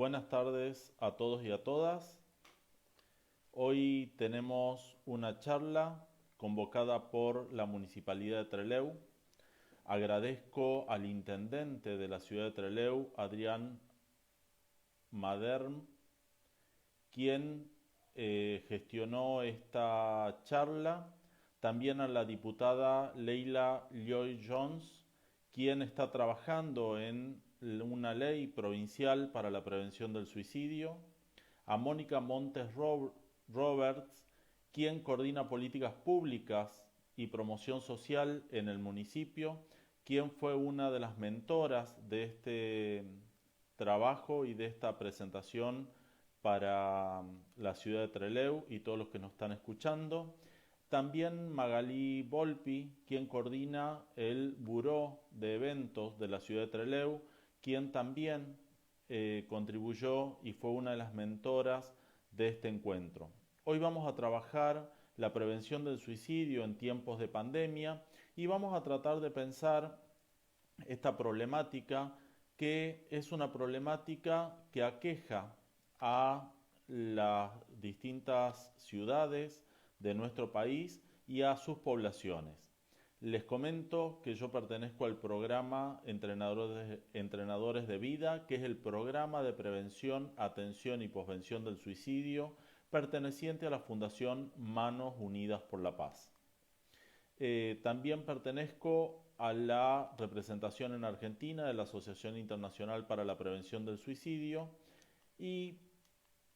Buenas tardes a todos y a todas. Hoy tenemos una charla convocada por la Municipalidad de Trelew. Agradezco al intendente de la ciudad de Trelew, Adrián Madern, quien gestionó esta charla. También a la diputada Leila Lloyd Jones, quien está trabajando en una ley provincial para la prevención del suicidio, a Mónica Montes Roberts, quien coordina políticas públicas y promoción social en el municipio, quien fue una de las mentoras de este trabajo y de esta presentación para la ciudad de Trelew y todos los que nos están escuchando. También Magalí Volpi, quien coordina el Buró de Eventos de la ciudad de Trelew, quien también contribuyó y fue una de las mentoras de este encuentro. Hoy vamos a trabajar la prevención del suicidio en tiempos de pandemia y vamos a tratar de pensar esta problemática, que es una problemática que aqueja a las distintas ciudades de nuestro país y a sus poblaciones. Les comento que yo pertenezco al programa Entrenadores de Vida, que es el programa de prevención, atención y posvención del suicidio perteneciente a la Fundación Manos Unidas por la Paz. También pertenezco a la representación en Argentina de la Asociación Internacional para la Prevención del Suicidio y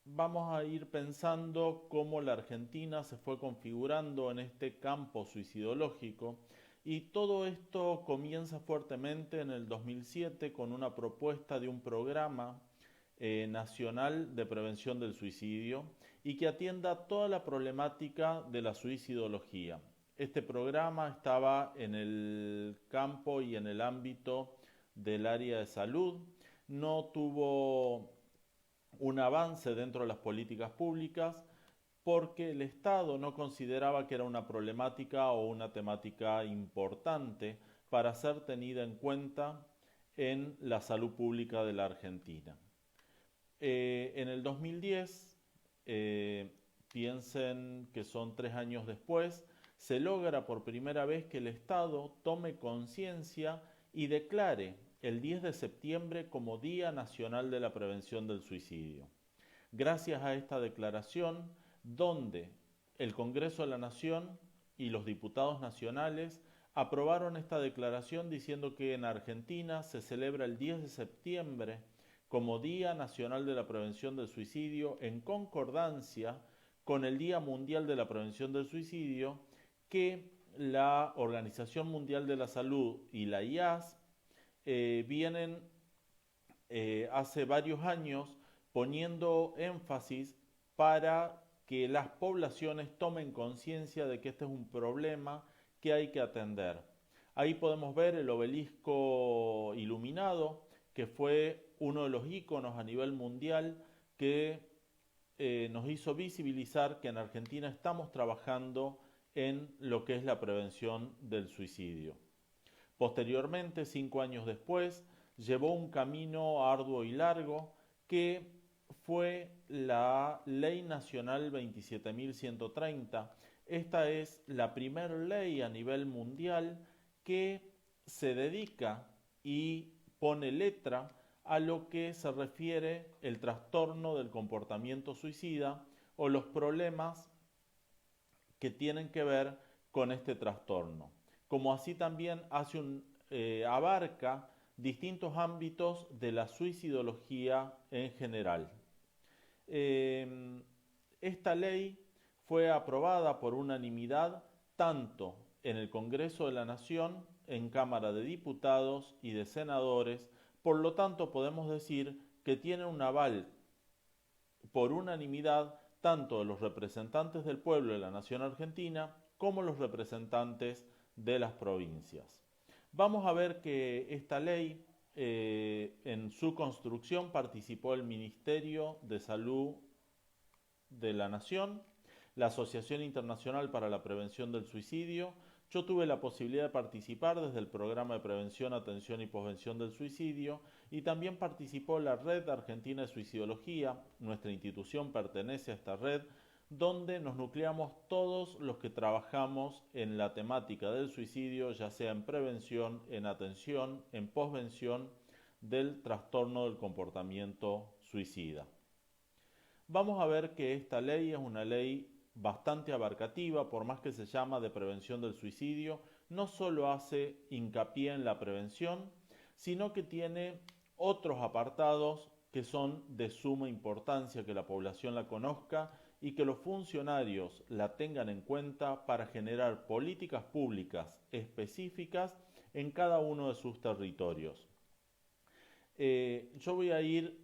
vamos a ir pensando cómo la Argentina se fue configurando en este campo suicidológico, y todo esto comienza fuertemente en el 2007 con una propuesta de un programa nacional de prevención del suicidio y que atienda toda la problemática de la suicidología. Este programa estaba en el campo y en el ámbito del área de salud, no tuvo un avance dentro de las políticas públicas porque el Estado no consideraba que era una problemática o una temática importante para ser tenida en cuenta en la salud pública de la Argentina. En el 2010, piensen que son 3 años después, se logra por primera vez que el Estado tome conciencia y declare el 10 de septiembre como Día Nacional de la Prevención del Suicidio. Gracias a esta declaración, donde el Congreso de la Nación y los diputados nacionales aprobaron esta declaración diciendo que en Argentina se celebra el 10 de septiembre como Día Nacional de la Prevención del Suicidio, en concordancia con el Día Mundial de la Prevención del Suicidio, que la Organización Mundial de la Salud y la IAS vienen hace varios años poniendo énfasis para que las poblaciones tomen conciencia de que este es un problema que hay que atender. Ahí podemos ver el obelisco iluminado, que fue uno de los íconos a nivel mundial que nos hizo visibilizar que en Argentina estamos trabajando en lo que es la prevención del suicidio. Posteriormente, 5 años después, llevó un camino arduo y largo que fue la Ley Nacional 27.130. Esta es la primera ley a nivel mundial que se dedica y pone letra a lo que se refiere el trastorno del comportamiento suicida o los problemas que tienen que ver con este trastorno. Como así también abarca distintos ámbitos de la suicidología en general. Esta ley fue aprobada por unanimidad tanto en el Congreso de la Nación, en Cámara de Diputados y de Senadores. Por lo tanto, podemos decir que tiene un aval por unanimidad tanto de los representantes del pueblo de la nación argentina como los representantes de las provincias. Vamos a ver que esta ley, en su construcción participó el Ministerio de Salud de la Nación, la Asociación Internacional para la Prevención del Suicidio, yo tuve la posibilidad de participar desde el programa de prevención, atención y posvención del suicidio y también participó la Red Argentina de Suicidología. Nuestra institución pertenece a esta red, donde nos nucleamos todos los que trabajamos en la temática del suicidio, ya sea en prevención, en atención, en posvención del trastorno del comportamiento suicida. Vamos a ver que esta ley es una ley bastante abarcativa, por más que se llama de prevención del suicidio, no solo hace hincapié en la prevención, sino que tiene otros apartados que son de suma importancia que la población la conozca y que los funcionarios la tengan en cuenta para generar políticas públicas específicas en cada uno de sus territorios. Yo voy a ir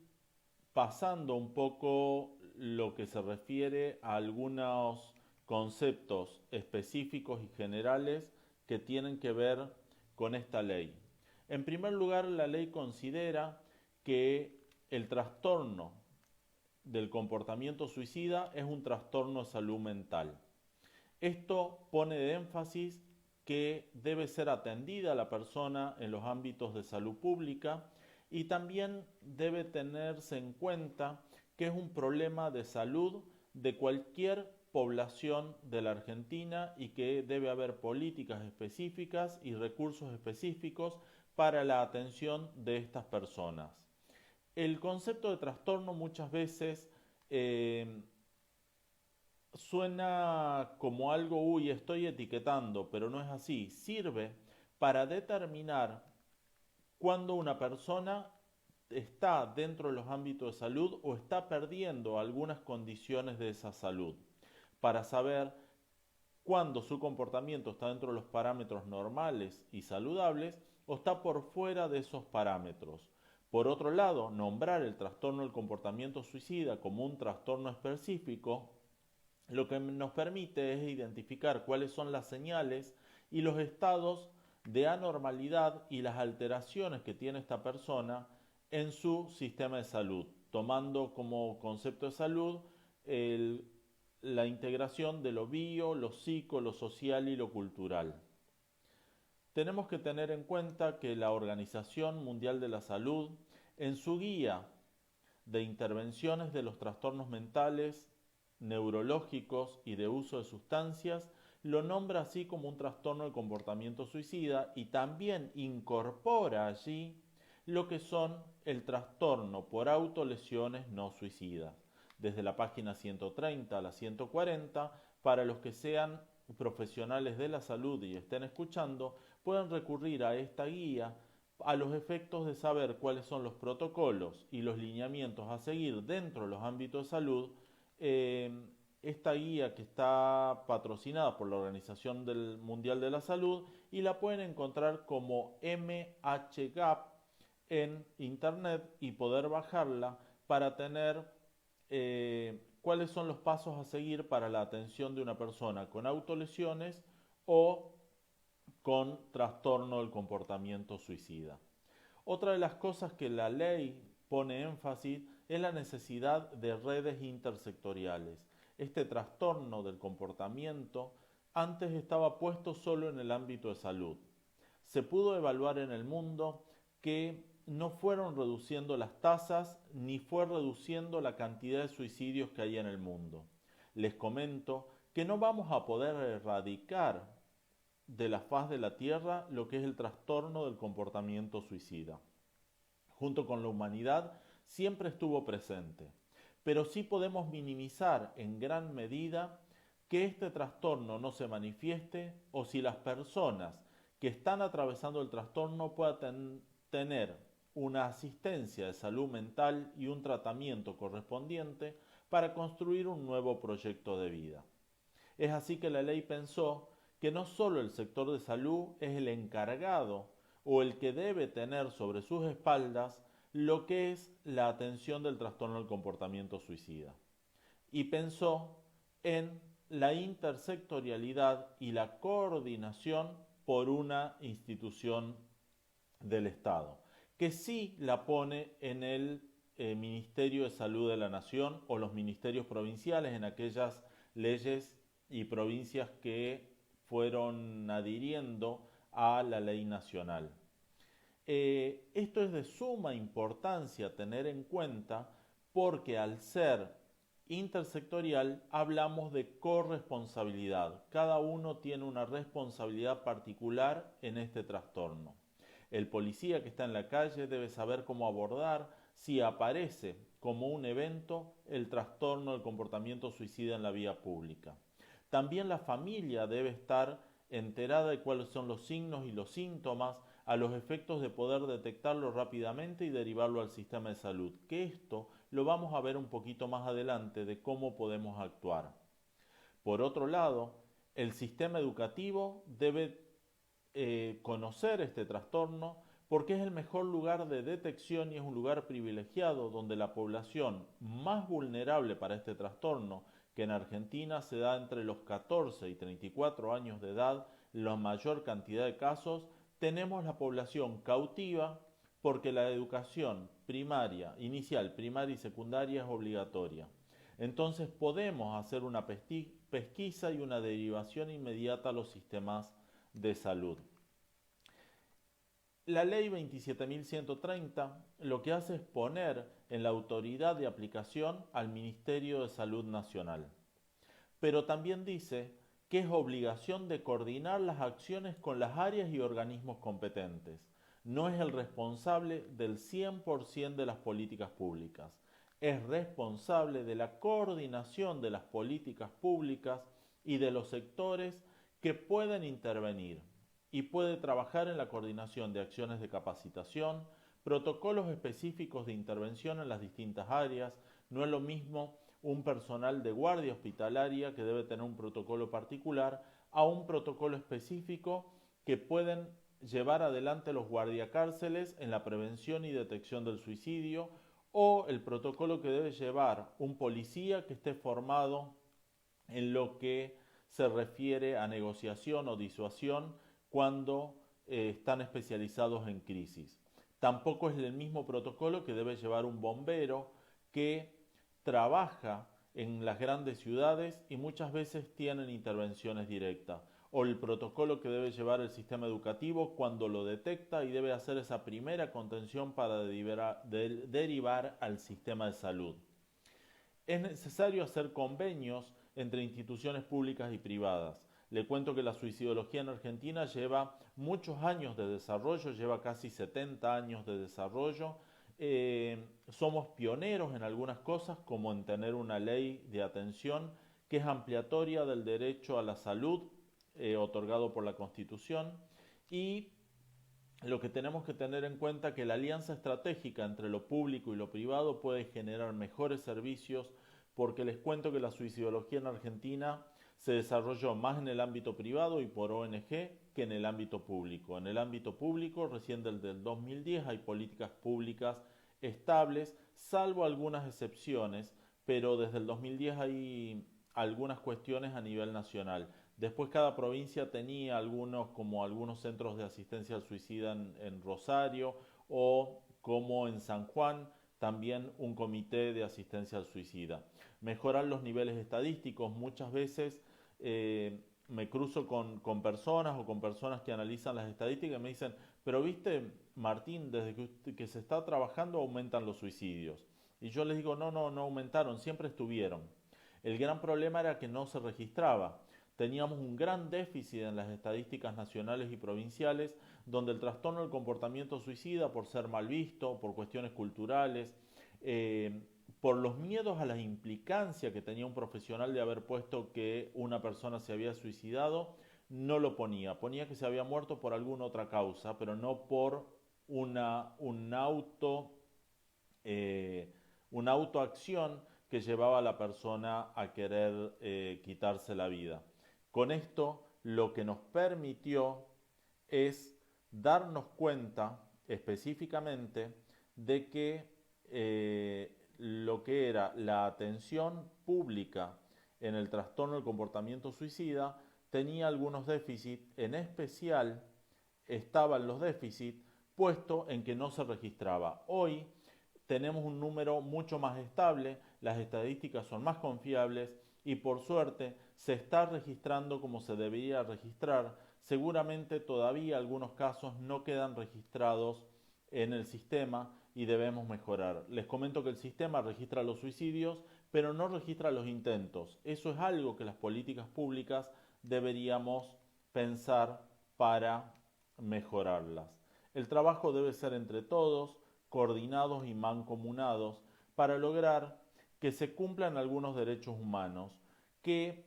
pasando un poco lo que se refiere a algunos conceptos específicos y generales que tienen que ver con esta ley. En primer lugar, la ley considera que el trastorno del comportamiento suicida es un trastorno de salud mental. Esto pone de énfasis que debe ser atendida la persona en los ámbitos de salud pública y también debe tenerse en cuenta que es un problema de salud de cualquier población de la Argentina y que debe haber políticas específicas y recursos específicos para la atención de estas personas. El concepto de trastorno muchas veces suena como algo, uy, estoy etiquetando, pero no es así. Sirve para determinar cuando una persona está dentro de los ámbitos de salud o está perdiendo algunas condiciones de esa salud, para saber cuándo su comportamiento está dentro de los parámetros normales y saludables o está por fuera de esos parámetros. Por otro lado, nombrar el trastorno del comportamiento suicida como un trastorno específico lo que nos permite es identificar cuáles son las señales y los estados de anormalidad y las alteraciones que tiene esta persona en su sistema de salud, tomando como concepto de salud la integración de lo bio, lo psico, lo social y lo cultural. Tenemos que tener en cuenta que la Organización Mundial de la Salud, en su guía de intervenciones de los trastornos mentales, neurológicos y de uso de sustancias, lo nombra así como un trastorno de comportamiento suicida y también incorpora allí lo que son el trastorno por autolesiones no suicidas. Desde la página 130 a la 140, para los que sean profesionales de la salud y estén escuchando, pueden recurrir a esta guía a los efectos de saber cuáles son los protocolos y los lineamientos a seguir dentro de los ámbitos de salud. Esta guía que está patrocinada por la Organización Mundial de la Salud y la pueden encontrar como MHGAP en internet y poder bajarla para tener cuáles son los pasos a seguir para la atención de una persona con autolesiones o con trastorno del comportamiento suicida. Otra de las cosas que la ley pone énfasis es la necesidad de redes intersectoriales. Este trastorno del comportamiento antes estaba puesto solo en el ámbito de salud. Se pudo evaluar en el mundo que no fueron reduciendo las tasas ni fue reduciendo la cantidad de suicidios que hay en el mundo. Les comento que no vamos a poder erradicar de la faz de la tierra lo que es el trastorno del comportamiento suicida. Junto con la humanidad siempre estuvo presente, pero sí podemos minimizar en gran medida que este trastorno no se manifieste o si las personas que están atravesando el trastorno puedan tener una asistencia de salud mental y un tratamiento correspondiente para construir un nuevo proyecto de vida. Es así que la ley pensó que no solo el sector de salud es el encargado o el que debe tener sobre sus espaldas lo que es la atención del trastorno del comportamiento suicida. Y pensó en la intersectorialidad y la coordinación por una institución del Estado, que sí la pone en el Ministerio de Salud de la Nación o los ministerios provinciales en aquellas leyes y provincias que fueron adhiriendo a la ley nacional. Esto es de suma importancia tener en cuenta porque al ser intersectorial hablamos de corresponsabilidad. Cada uno tiene una responsabilidad particular en este trastorno. El policía que está en la calle debe saber cómo abordar si aparece como un evento el trastorno del comportamiento suicida en la vía pública. También la familia debe estar enterada de cuáles son los signos y los síntomas a los efectos de poder detectarlo rápidamente y derivarlo al sistema de salud, que esto lo vamos a ver un poquito más adelante de cómo podemos actuar. Por otro lado, el sistema educativo debe conocer este trastorno porque es el mejor lugar de detección y es un lugar privilegiado donde la población más vulnerable para este trastorno, que en Argentina se da entre los 14 y 34 años de edad, la mayor cantidad de casos, tenemos la población cautiva porque la educación primaria, inicial, primaria y secundaria es obligatoria. Entonces podemos hacer una pesquisa y una derivación inmediata a los sistemas de salud. La ley 27.130 lo que hace es poner en la autoridad de aplicación al Ministerio de Salud Nacional, pero también dice que es obligación de coordinar las acciones con las áreas y organismos competentes. No es el responsable del 100% de las políticas públicas, es responsable de la coordinación de las políticas públicas y de los sectores que pueden intervenir y puede trabajar en la coordinación de acciones de capacitación, protocolos específicos de intervención en las distintas áreas. No es lo mismo un personal de guardia hospitalaria que debe tener un protocolo particular a un protocolo específico que pueden llevar adelante los guardiacárceles en la prevención y detección del suicidio, o el protocolo que debe llevar un policía que esté formado en lo que se refiere a negociación o disuasión cuando están especializados en crisis. Tampoco es el mismo protocolo que debe llevar un bombero que trabaja en las grandes ciudades y muchas veces tienen intervenciones directas, o el protocolo que debe llevar el sistema educativo cuando lo detecta y debe hacer esa primera contención para derivar al sistema de salud. Es necesario hacer convenios entre instituciones públicas y privadas. Le cuento que la suicidología en Argentina lleva muchos años de desarrollo, lleva casi 70 años de desarrollo. Somos pioneros en algunas cosas, como en tener una ley de atención que es ampliatoria del derecho a la salud otorgado por la Constitución, y lo que tenemos que tener en cuenta es que la alianza estratégica entre lo público y lo privado puede generar mejores servicios, porque les cuento que la suicidología en Argentina se desarrolló más en el ámbito privado y por ONG que en el ámbito público. En el ámbito público, recién desde el 2010 hay políticas públicas estables, salvo algunas excepciones, pero desde el 2010 hay algunas cuestiones a nivel nacional. Después cada provincia tenía algunos, como algunos centros de asistencia al suicida en Rosario, o como en San Juan, también un comité de asistencia al suicida. Mejorar los niveles estadísticos. Muchas veces me cruzo con personas o con personas que analizan las estadísticas y me dicen, pero viste, Martín, desde que se está trabajando aumentan los suicidios. Y yo les digo, no aumentaron, siempre estuvieron. El gran problema era que no se registraba. Teníamos un gran déficit en las estadísticas nacionales y provinciales, donde el trastorno del comportamiento suicida, por ser mal visto, por cuestiones culturales, por los miedos a la implicancia que tenía un profesional de haber puesto que una persona se había suicidado, no lo ponía. Ponía que se había muerto por alguna otra causa, pero no por una autoacción que llevaba a la persona a querer quitarse la vida. Con esto lo que nos permitió es darnos cuenta específicamente de que lo que era la atención pública en el trastorno del comportamiento suicida tenía algunos déficits, en especial estaban los déficits puesto en que no se registraba. Hoy tenemos un número mucho más estable, las estadísticas son más confiables y por suerte se está registrando como se debería registrar. Seguramente todavía algunos casos no quedan registrados en el sistema y debemos mejorar. Les comento que el sistema registra los suicidios, pero no registra los intentos. Eso es algo que las políticas públicas deberíamos pensar para mejorarlas. El trabajo debe ser entre todos, coordinados y mancomunados, para lograr que se cumplan algunos derechos humanos, que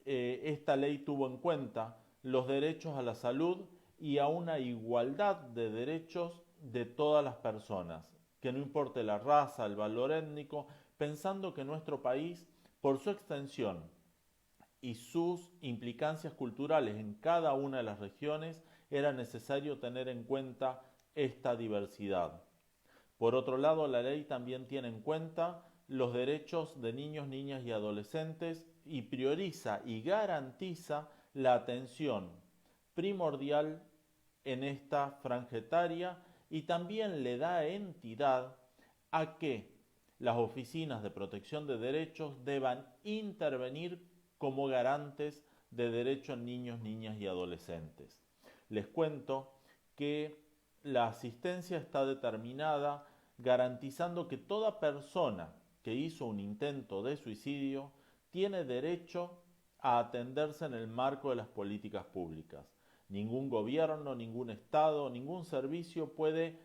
esta ley tuvo en cuenta los derechos a la salud y a una igualdad de derechos de todas las personas, que no importe la raza, el valor étnico, pensando que nuestro país, por su extensión y sus implicancias culturales en cada una de las regiones, era necesario tener en cuenta esta diversidad. Por otro lado, la ley también tiene en cuenta los derechos de niños, niñas y adolescentes y prioriza y garantiza la atención primordial en esta franja etaria y también le da entidad a que las oficinas de protección de derechos deban intervenir como garantes de derechos en niños, niñas y adolescentes. Les cuento que la asistencia está determinada garantizando que toda persona que hizo un intento de suicidio tiene derecho a atenderse en el marco de las políticas públicas. Ningún gobierno, ningún Estado, ningún servicio puede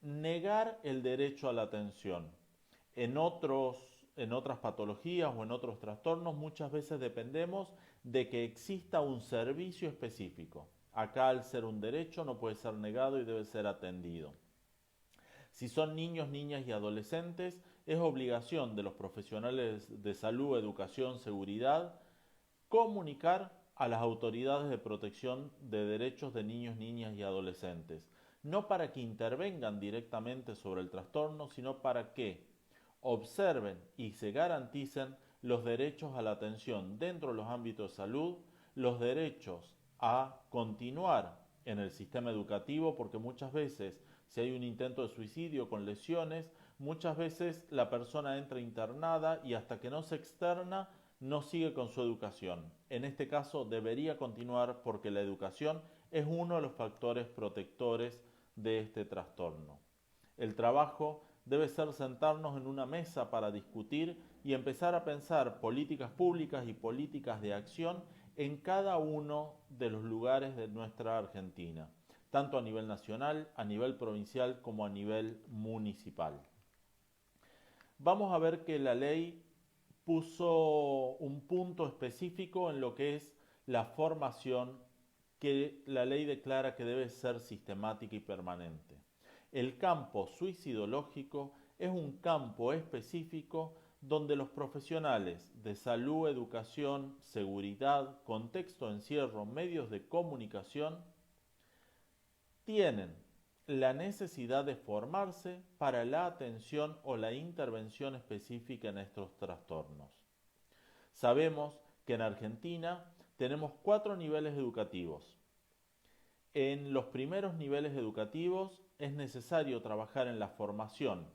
negar el derecho a la atención. En otras patologías o en otros trastornos muchas veces dependemos de que exista un servicio específico. Acá, al ser un derecho, no puede ser negado y debe ser atendido. Si son niños, niñas y adolescentes, es obligación de los profesionales de salud, educación, seguridad, comunicar a las autoridades de protección de derechos de niños, niñas y adolescentes. No para que intervengan directamente sobre el trastorno, sino para que observen y se garanticen los derechos a la atención dentro de los ámbitos de salud, los derechos a continuar en el sistema educativo, porque muchas veces si hay un intento de suicidio con lesiones, muchas veces la persona entra internada y hasta que no se externa no sigue con su educación. En este caso debería continuar porque la educación es uno de los factores protectores de este trastorno. El trabajo debe ser sentarnos en una mesa para discutir y empezar a pensar políticas públicas y políticas de acción en cada uno de los lugares de nuestra Argentina, tanto a nivel nacional, a nivel provincial como a nivel municipal. Vamos a ver que la ley puso un punto específico en lo que es la formación, que la ley declara que debe ser sistemática y permanente. El campo suicidológico es un campo específico donde los profesionales de salud, educación, seguridad, contexto de encierro, medios de comunicación, tienen la necesidad de formarse para la atención o la intervención específica en estos trastornos. Sabemos que en Argentina tenemos 4 niveles educativos. En los primeros niveles educativos es necesario trabajar en la formación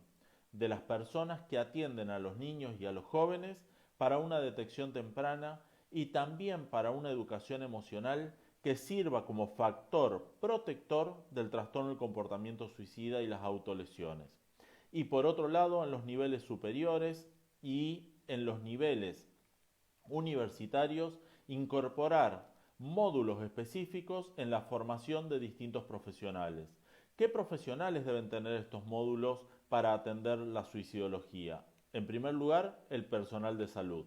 de las personas que atienden a los niños y a los jóvenes para una detección temprana y también para una educación emocional que sirva como factor protector del trastorno del comportamiento suicida y las autolesiones. Y por otro lado, en los niveles superiores y en los niveles universitarios, incorporar módulos específicos en la formación de distintos profesionales. ¿Qué profesionales deben tener estos módulos para atender la suicidología? En primer lugar, el personal de salud.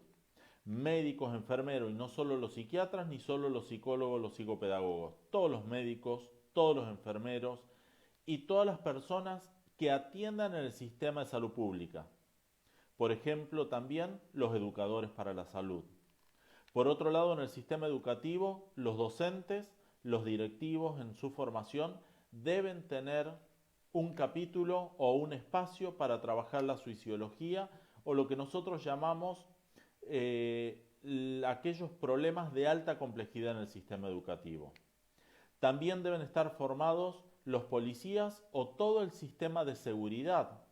Médicos, enfermeros, y no solo los psiquiatras, ni solo los psicólogos, los psicopedagogos. Todos los médicos, todos los enfermeros y todas las personas que atiendan en el sistema de salud pública. Por ejemplo, también los educadores para la salud. Por otro lado, en el sistema educativo, los docentes, los directivos en su formación deben tener un capítulo o un espacio para trabajar la suicidología o lo que nosotros llamamos aquellos problemas de alta complejidad en el sistema educativo. También deben estar formados los policías o todo el sistema de seguridad,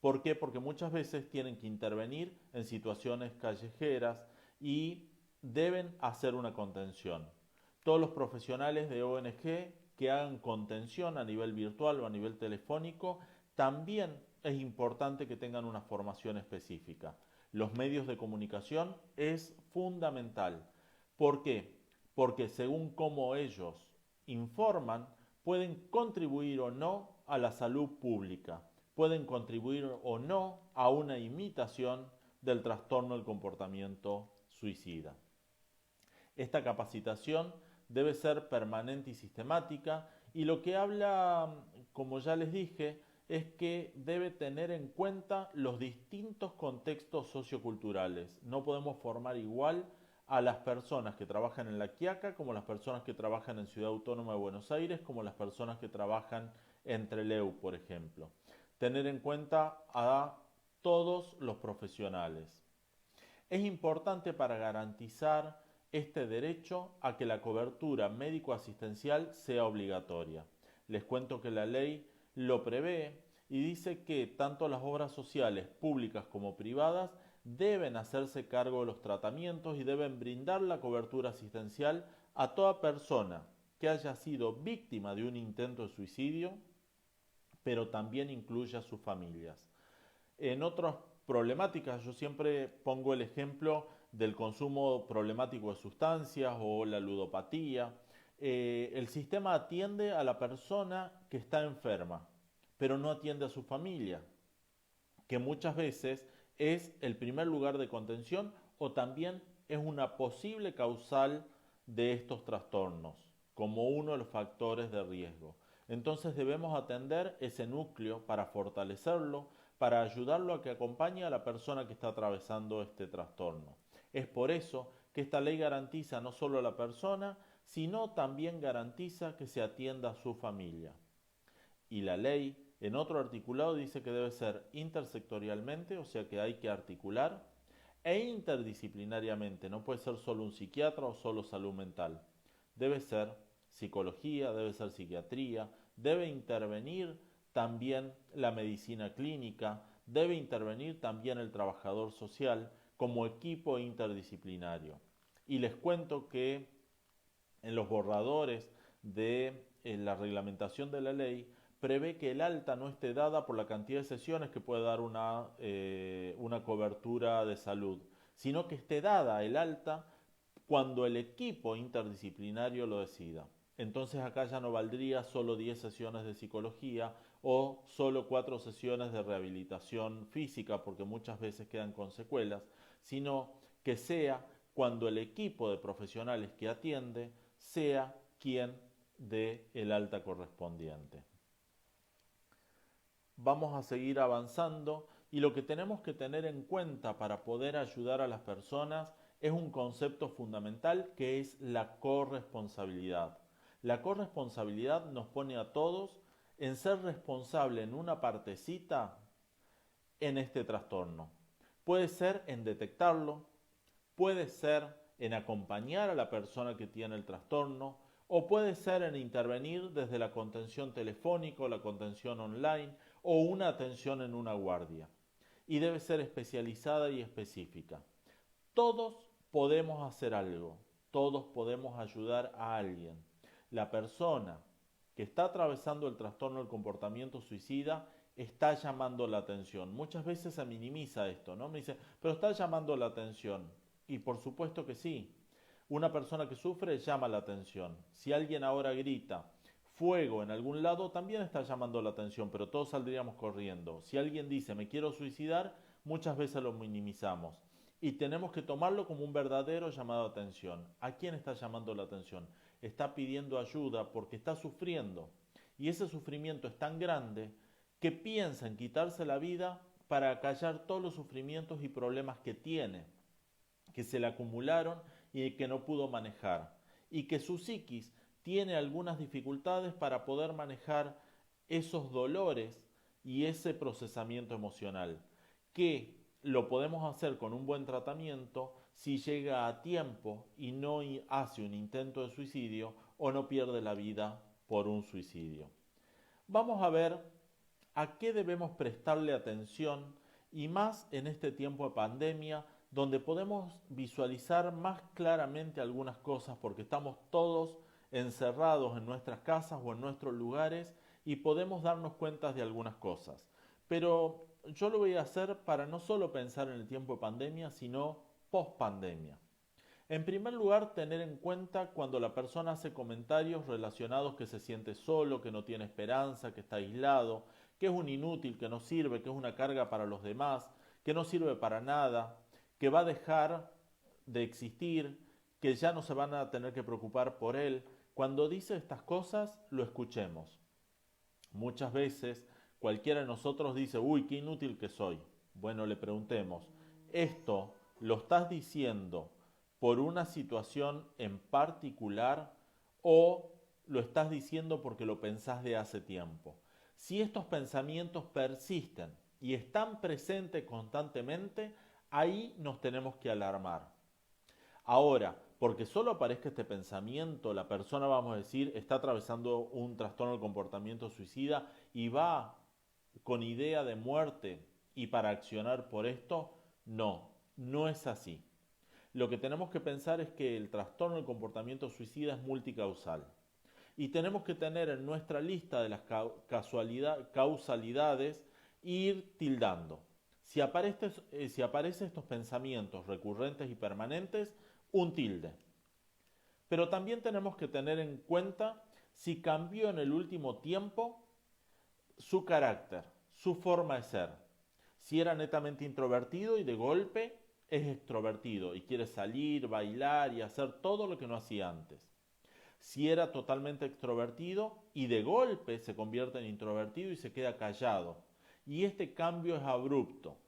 ¿Por qué? Porque muchas veces tienen que intervenir en situaciones callejeras y deben hacer una contención. Todos los profesionales de ONG que hagan contención a nivel virtual o a nivel telefónico, también es importante que tengan una formación específica. Los medios de comunicación es fundamental. ¿Por qué? Porque según cómo ellos informan, pueden contribuir o no a la salud pública, pueden contribuir o no a una imitación del trastorno del comportamiento suicida. Esta capacitación debe ser permanente y sistemática y lo que habla, como ya les dije, es que debe tener en cuenta los distintos contextos socioculturales. No podemos formar igual a las personas que trabajan en La Quiaca como las personas que trabajan en Ciudad Autónoma de Buenos Aires como las personas que trabajan en Trelew, por ejemplo. Tener en cuenta a todos los profesionales. Es importante para garantizar este derecho a que la cobertura médico-asistencial sea obligatoria. Les cuento que la ley lo prevé y dice que tanto las obras sociales públicas como privadas deben hacerse cargo de los tratamientos y deben brindar la cobertura asistencial a toda persona que haya sido víctima de un intento de suicidio, pero también incluye a sus familias. En otras problemáticas, yo siempre pongo el ejemplo del consumo problemático de sustancias o la ludopatía. El sistema atiende a la persona que está enferma, pero no atiende a su familia, que muchas veces es el primer lugar de contención o también es una posible causal de estos trastornos, como uno de los factores de riesgo. Entonces debemos atender ese núcleo para fortalecerlo, para ayudarlo a que acompañe a la persona que está atravesando este trastorno. Es por eso que esta ley garantiza no solo a la persona, sino también garantiza que se atienda a su familia. Y la ley en otro articulado dice que debe ser intersectorialmente, o sea que hay que articular, e interdisciplinariamente, no puede ser solo un psiquiatra o solo salud mental. Debe ser psicología, debe ser psiquiatría, debe intervenir también la medicina clínica, debe intervenir también el trabajador social como equipo interdisciplinario. Y les cuento que en los borradores de la reglamentación de la ley prevé que el alta no esté dada por la cantidad de sesiones que puede dar una cobertura de salud, sino que esté dada el alta cuando el equipo interdisciplinario lo decida. Entonces acá ya no valdría solo 10 sesiones de psicología o solo 4 sesiones de rehabilitación física, porque muchas veces quedan con secuelas, sino que sea cuando el equipo de profesionales que atiende sea quien dé el alta correspondiente. Vamos a seguir avanzando y lo que tenemos que tener en cuenta para poder ayudar a las personas es un concepto fundamental que es la corresponsabilidad. La corresponsabilidad nos pone a todos en ser responsable en una partecita en este trastorno. Puede ser en detectarlo, puede ser en acompañar a la persona que tiene el trastorno o puede ser en intervenir desde la contención telefónica o la contención online o una atención en una guardia. Y debe ser especializada y específica. Todos podemos hacer algo, todos podemos ayudar a alguien. La persona que está atravesando el trastorno del comportamiento suicida está llamando la atención. Muchas veces se minimiza esto, ¿no? Me dice, pero está llamando la atención. Y por supuesto que sí. Una persona que sufre llama la atención. Si alguien ahora grita fuego en algún lado, también está llamando la atención, pero todos saldríamos corriendo. Si alguien dice me quiero suicidar, muchas veces lo minimizamos. Y tenemos que tomarlo como un verdadero llamado de atención. ¿A quién está llamando la atención? Está pidiendo ayuda porque está sufriendo. Y ese sufrimiento es tan grande que piensa en quitarse la vida para callar todos los sufrimientos y problemas que tiene, que se le acumularon y que no pudo manejar. Y que su psiquis tiene algunas dificultades para poder manejar esos dolores y ese procesamiento emocional, que lo podemos hacer con un buen tratamiento si llega a tiempo y no hace un intento de suicidio o no pierde la vida por un suicidio. Vamos a ver a qué debemos prestarle atención y más en este tiempo de pandemia donde podemos visualizar más claramente algunas cosas porque estamos todos encerrados en nuestras casas o en nuestros lugares y podemos darnos cuenta de algunas cosas. Pero yo lo voy a hacer para no solo pensar en el tiempo de pandemia, sino post pandemia. En primer lugar, tener en cuenta cuando la persona hace comentarios relacionados que se siente solo, que no tiene esperanza, que está aislado, que es un inútil, que no sirve, que es una carga para los demás, que no sirve para nada, que va a dejar de existir, que ya no se van a tener que preocupar por él. Cuando dice estas cosas, lo escuchemos. Muchas veces cualquiera de nosotros dice, uy, qué inútil que soy. Bueno, le preguntemos, ¿esto lo estás diciendo por una situación en particular o lo estás diciendo porque lo pensás de hace tiempo? Si estos pensamientos persisten y están presentes constantemente, ahí nos tenemos que alarmar. Ahora, porque solo aparezca este pensamiento, la persona, vamos a decir, está atravesando un trastorno del comportamiento suicida y va con idea de muerte y para accionar por esto, no, no es así. Lo que tenemos que pensar es que el trastorno del comportamiento suicida es multicausal y tenemos que tener en nuestra lista de las causalidades ir tildando. Si aparecen estos pensamientos recurrentes y permanentes, un tilde. Pero también tenemos que tener en cuenta si cambió en el último tiempo su carácter, su forma de ser. Si era netamente introvertido y de golpe es extrovertido y quiere salir, bailar y hacer todo lo que no hacía antes. Si era totalmente extrovertido y de golpe se convierte en introvertido y se queda callado. Y este cambio es abrupto.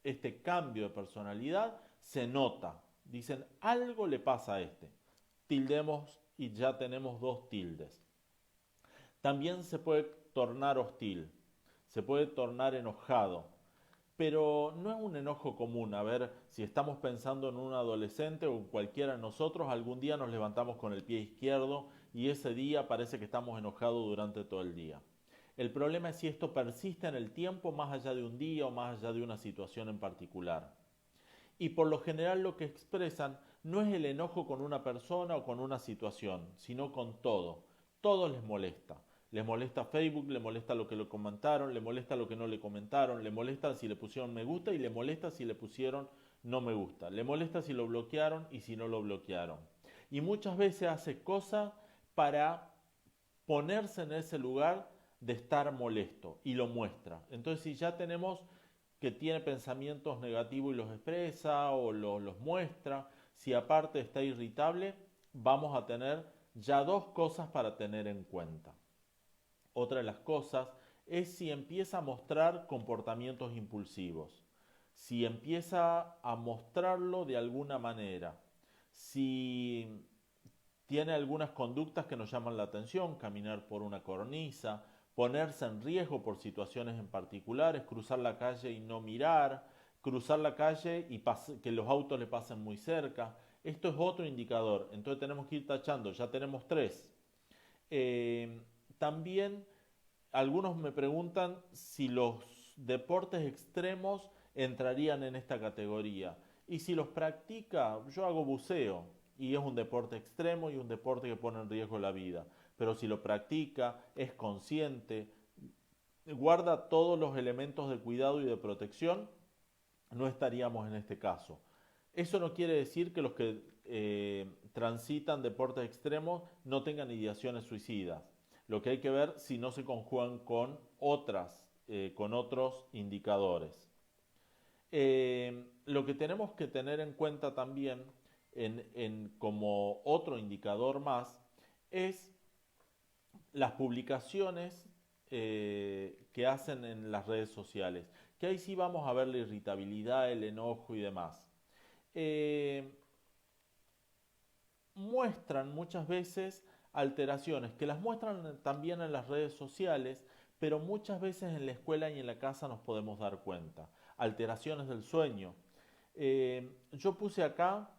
Este cambio de personalidad se nota. Dicen, algo le pasa a este. Tildemos y ya tenemos dos tildes. También se puede tornar hostil, se puede tornar enojado, pero no es un enojo común. A ver, si estamos pensando en un adolescente o en cualquiera de nosotros, algún día nos levantamos con el pie izquierdo y ese día parece que estamos enojados durante todo el día. El problema es si esto persiste en el tiempo más allá de un día o más allá de una situación en particular. Y por lo general lo que expresan no es el enojo con una persona o con una situación, sino con todo. Todo les molesta. Les molesta Facebook, le molesta lo que le comentaron, le molesta lo que no le comentaron, le molesta si le pusieron me gusta y le molesta si le pusieron no me gusta. Le molesta si lo bloquearon y si no lo bloquearon. Y muchas veces hace cosas para ponerse en ese lugar de estar molesto y lo muestra. Entonces si ya tenemos que tiene pensamientos negativos y los expresa o los muestra, si aparte está irritable, vamos a tener ya dos cosas para tener en cuenta. Otra de las cosas es si empieza a mostrar comportamientos impulsivos, si empieza a mostrarlo de alguna manera, si tiene algunas conductas que nos llaman la atención, caminar por una cornisa, ponerse en riesgo por situaciones en particulares, cruzar la calle y no mirar, cruzar la calle y que los autos le pasen muy cerca. Esto es otro indicador, entonces tenemos que ir tachando, ya tenemos tres. También algunos me preguntan si los deportes extremos entrarían en esta categoría. Y si los practica, yo hago buceo y es un deporte extremo y un deporte que pone en riesgo la vida. Pero si lo practica, es consciente, guarda todos los elementos de cuidado y de protección, no estaríamos en este caso. Eso no quiere decir que los que transitan deportes extremos no tengan ideaciones suicidas. Lo que hay que ver si no se conjugan con con otros indicadores. Lo que tenemos que tener en cuenta también como otro indicador más es las publicaciones que hacen en las redes sociales, que ahí sí vamos a ver la irritabilidad, el enojo y demás. Muestran muchas veces alteraciones, que las muestran también en las redes sociales, pero muchas veces en la escuela y en la casa nos podemos dar cuenta. Alteraciones del sueño. Yo puse acá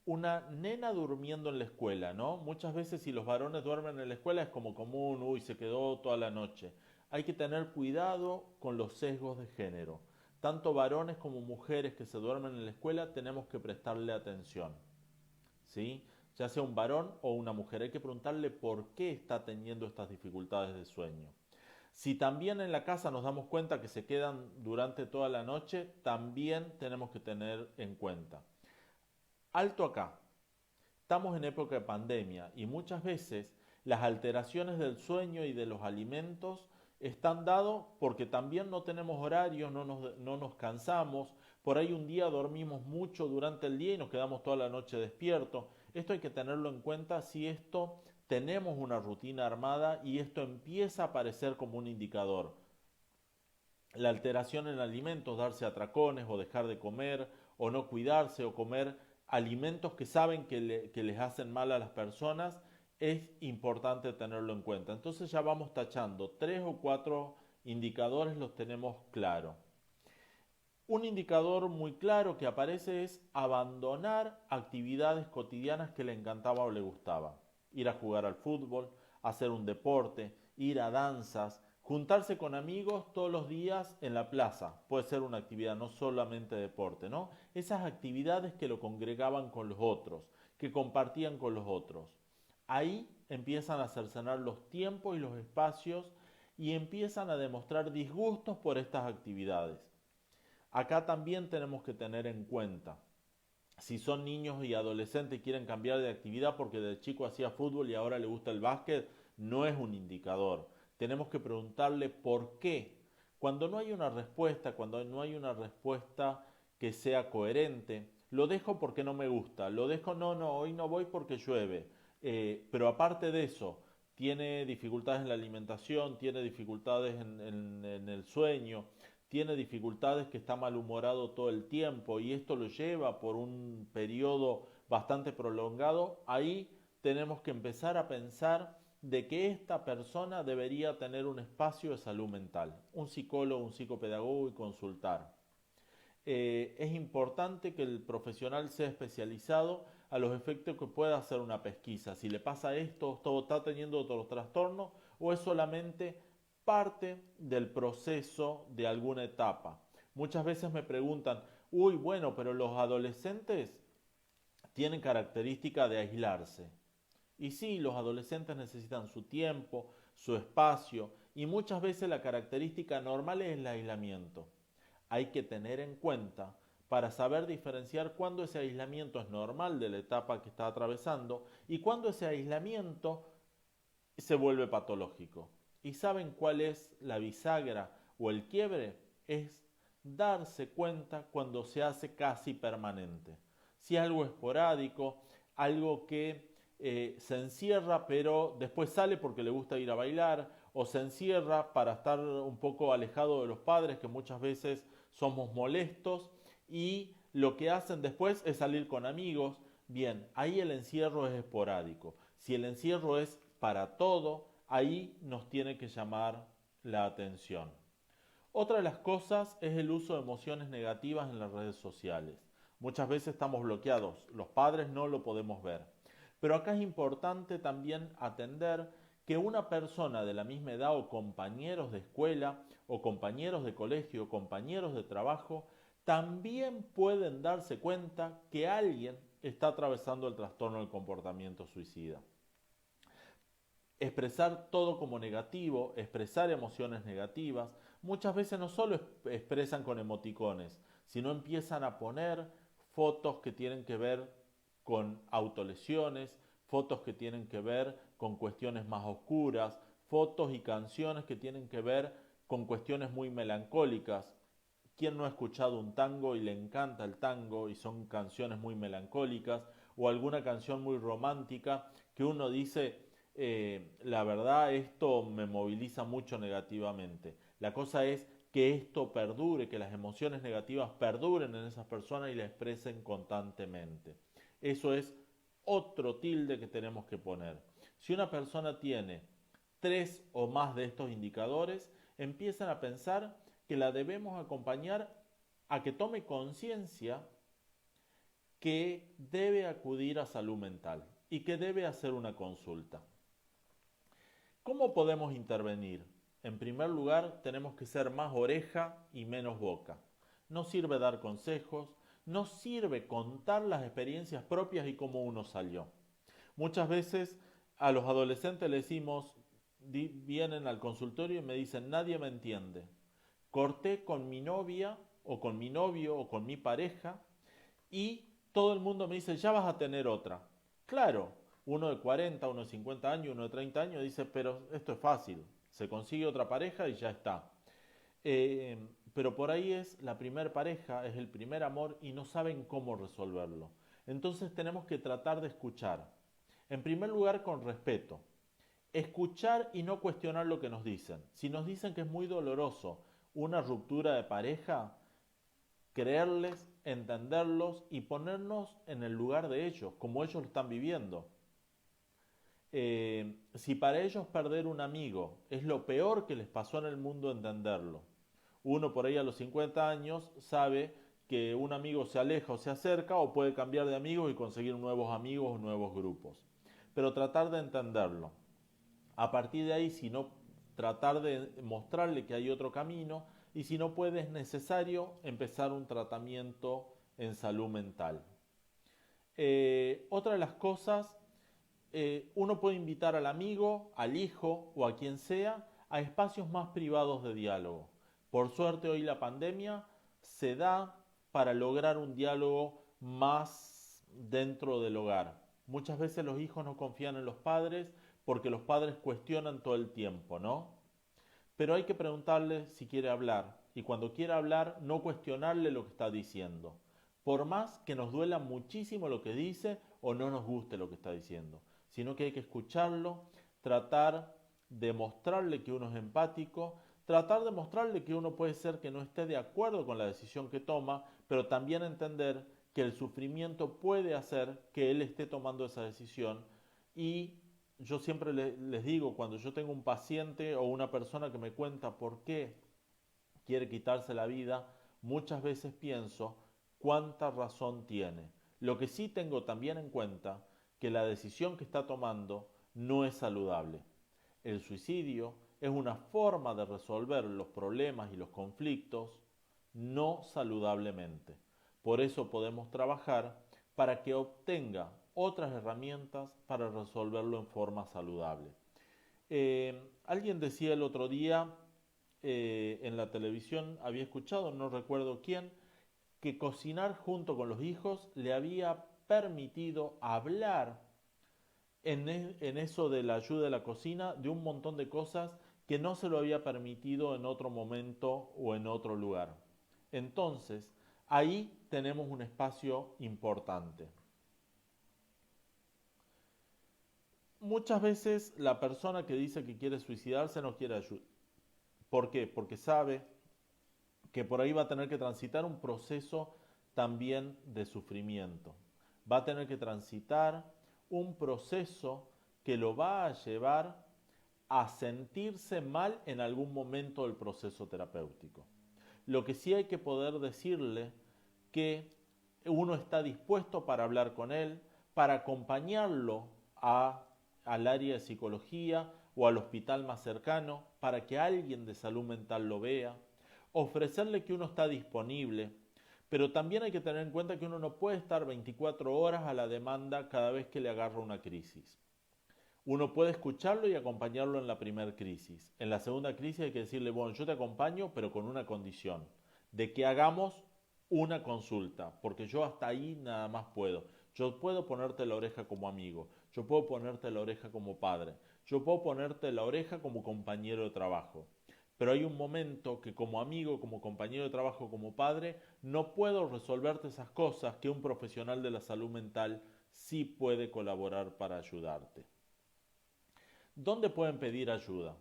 una nena durmiendo en la escuela, ¿no? Muchas veces si los varones duermen en la escuela es como común, uy, se quedó toda la noche. hay que tener cuidado con los sesgos de género. Tanto varones como mujeres que se duermen en la escuela tenemos que prestarle atención, ¿sí? Ya sea un varón o una mujer, hay que preguntarle por qué está teniendo estas dificultades de sueño. Si también en la casa nos damos cuenta que se quedan durante toda la noche, también tenemos que tener en cuenta. Alto acá, estamos en época de pandemia y muchas veces las alteraciones del sueño y de los alimentos están dados porque también no tenemos horarios, no nos cansamos, por ahí un día dormimos mucho durante el día y nos quedamos toda la noche despiertos. Esto hay que tenerlo en cuenta si esto tenemos una rutina armada y esto empieza a aparecer como un indicador. La alteración en alimentos, darse atracones o dejar de comer o no cuidarse o comer alimentos que saben que les hacen mal a las personas, es importante tenerlo en cuenta. Entonces ya vamos tachando 3 o 4 indicadores, los tenemos claros. Un indicador muy claro que aparece es abandonar actividades cotidianas que le encantaba o le gustaba. Ir a jugar al fútbol, hacer un deporte, ir a danzas, juntarse con amigos todos los días en la plaza. Puede ser una actividad, no solamente deporte, ¿no? Esas actividades que lo congregaban con los otros, que compartían con los otros. Ahí empiezan a cercenar los tiempos y los espacios y empiezan a demostrar disgustos por estas actividades. Acá también tenemos que tener en cuenta, si son niños y adolescentes y quieren cambiar de actividad porque de chico hacía fútbol y ahora le gusta el básquet, no es un indicador. Tenemos que preguntarle por qué. Cuando no hay una respuesta, cuando no hay una respuesta que sea coherente, lo dejo porque no me gusta, lo dejo no, hoy no voy porque llueve. Pero aparte de eso, tiene dificultades en la alimentación, tiene dificultades en el sueño, tiene dificultades, que está malhumorado todo el tiempo y esto lo lleva por un periodo bastante prolongado, ahí tenemos que empezar a pensar de que esta persona debería tener un espacio de salud mental, un psicólogo, un psicopedagogo y consultar. Es importante que el profesional sea especializado a los efectos que pueda hacer una pesquisa. Si le pasa esto, todo está teniendo otros trastornos o es solamente parte del proceso de alguna etapa. Muchas veces me preguntan, uy, bueno, pero los adolescentes tienen característica de aislarse. Y sí, los adolescentes necesitan su tiempo, su espacio, y muchas veces la característica normal es el aislamiento. Hay que tener en cuenta para saber diferenciar cuándo ese aislamiento es normal de la etapa que está atravesando y cuándo ese aislamiento se vuelve patológico. ¿Y saben cuál es la bisagra o el quiebre? Es darse cuenta cuando se hace casi permanente. Si es algo esporádico, algo que se encierra pero después sale porque le gusta ir a bailar, o se encierra para estar un poco alejado de los padres, que muchas veces somos molestos, y lo que hacen después es salir con amigos. Bien, ahí el encierro es esporádico. Si el encierro es para todo, ahí nos tiene que llamar la atención. Otra de las cosas es el uso de emociones negativas en las redes sociales. Muchas veces estamos bloqueados, los padres no lo podemos ver. Pero acá es importante también atender que una persona de la misma edad o compañeros de escuela o compañeros de colegio o compañeros de trabajo también pueden darse cuenta que alguien está atravesando el trastorno del comportamiento suicida. Expresar todo como negativo, expresar emociones negativas, muchas veces no solo expresan con emoticones, sino empiezan a poner fotos que tienen que ver con autolesiones, fotos que tienen que ver con cuestiones más oscuras, fotos y canciones que tienen que ver con cuestiones muy melancólicas. ¿Quién no ha escuchado un tango y le encanta el tango y son canciones muy melancólicas? O alguna canción muy romántica que uno dice, la verdad esto me moviliza mucho negativamente. La cosa es que esto perdure, que las emociones negativas perduren en esas personas y la expresen constantemente. Eso es otro tilde que tenemos que poner. Si una persona tiene 3 o más de estos indicadores, empiezan a pensar que la debemos acompañar a que tome conciencia que debe acudir a salud mental y que debe hacer una consulta. ¿Cómo podemos intervenir? En primer lugar, tenemos que ser más oreja y menos boca. No sirve dar consejos, no sirve contar las experiencias propias y cómo uno salió. Muchas veces a los adolescentes le decimos, vienen al consultorio y me dicen, nadie me entiende. Corté con mi novia o con mi novio o con mi pareja y todo el mundo me dice, ya vas a tener otra. Claro, uno de 40, uno de 50 años, uno de 30 años dice, pero esto es fácil, se consigue otra pareja y ya está. Eh, pero por ahí es la primer pareja, es el primer amor y no saben cómo resolverlo. Entonces tenemos que tratar de escuchar. En primer lugar, con respeto. Escuchar y no cuestionar lo que nos dicen. Si nos dicen que es muy doloroso una ruptura de pareja, creerles, entenderlos y ponernos en el lugar de ellos, como ellos lo están viviendo. Si para ellos perder un amigo es lo peor que les pasó en el mundo, entenderlo. Uno por ahí a los 50 años sabe que un amigo se aleja o se acerca o puede cambiar de amigos y conseguir nuevos amigos o nuevos grupos. Pero tratar de entenderlo. A partir de ahí, si no, tratar de mostrarle que hay otro camino y si no puede, es necesario empezar un tratamiento en salud mental. Otra de las cosas, uno puede invitar al amigo, al hijo o a quien sea a espacios más privados de diálogo. Por suerte hoy la pandemia se da para lograr un diálogo más dentro del hogar. Muchas veces los hijos no confían en los padres porque los padres cuestionan todo el tiempo, ¿no? Pero hay que preguntarle si quiere hablar y cuando quiera hablar no cuestionarle lo que está diciendo, por más que nos duela muchísimo lo que dice o no nos guste lo que está diciendo, sino que hay que escucharlo, tratar de mostrarle que uno es empático, tratar de mostrarle que uno puede ser que no esté de acuerdo con la decisión que toma, pero también entender que el sufrimiento puede hacer que él esté tomando esa decisión y yo siempre les digo, cuando yo tengo un paciente o una persona que me cuenta por qué quiere quitarse la vida, muchas veces pienso cuánta razón tiene. Lo que sí tengo también en cuenta que la decisión que está tomando no es saludable. El suicidio es una forma de resolver los problemas y los conflictos no saludablemente. Por eso podemos trabajar para que obtenga otras herramientas para resolverlo en forma saludable. Alguien decía el otro día en la televisión, había escuchado, no recuerdo quién, que cocinar junto con los hijos le había permitido hablar en eso de la ayuda de la cocina de un montón de cosas que no se lo había permitido en otro momento o en otro lugar. Entonces, ahí tenemos un espacio importante. Muchas veces la persona que dice que quiere suicidarse no quiere ayuda. ¿Por qué? Porque sabe que por ahí va a tener que transitar un proceso también de sufrimiento. Va a tener que transitar un proceso que lo va a llevar a sentirse mal en algún momento del proceso terapéutico. Lo que sí hay que poder decirle que uno está dispuesto para hablar con él, para acompañarlo al área de psicología o al hospital más cercano, para que alguien de salud mental lo vea, ofrecerle que uno está disponible, pero también hay que tener en cuenta que uno no puede estar 24 horas a la demanda cada vez que le agarra una crisis. Uno puede escucharlo y acompañarlo en la primera crisis. En la segunda crisis hay que decirle, bueno, yo te acompaño, pero con una condición, de que hagamos una consulta, porque yo hasta ahí nada más puedo. Yo puedo ponerte la oreja como amigo, yo puedo ponerte la oreja como padre, yo puedo ponerte la oreja como compañero de trabajo. Pero hay un momento que como amigo, como compañero de trabajo, como padre, no puedo resolverte esas cosas que un profesional de la salud mental sí puede colaborar para ayudarte. ¿Dónde pueden pedir ayuda?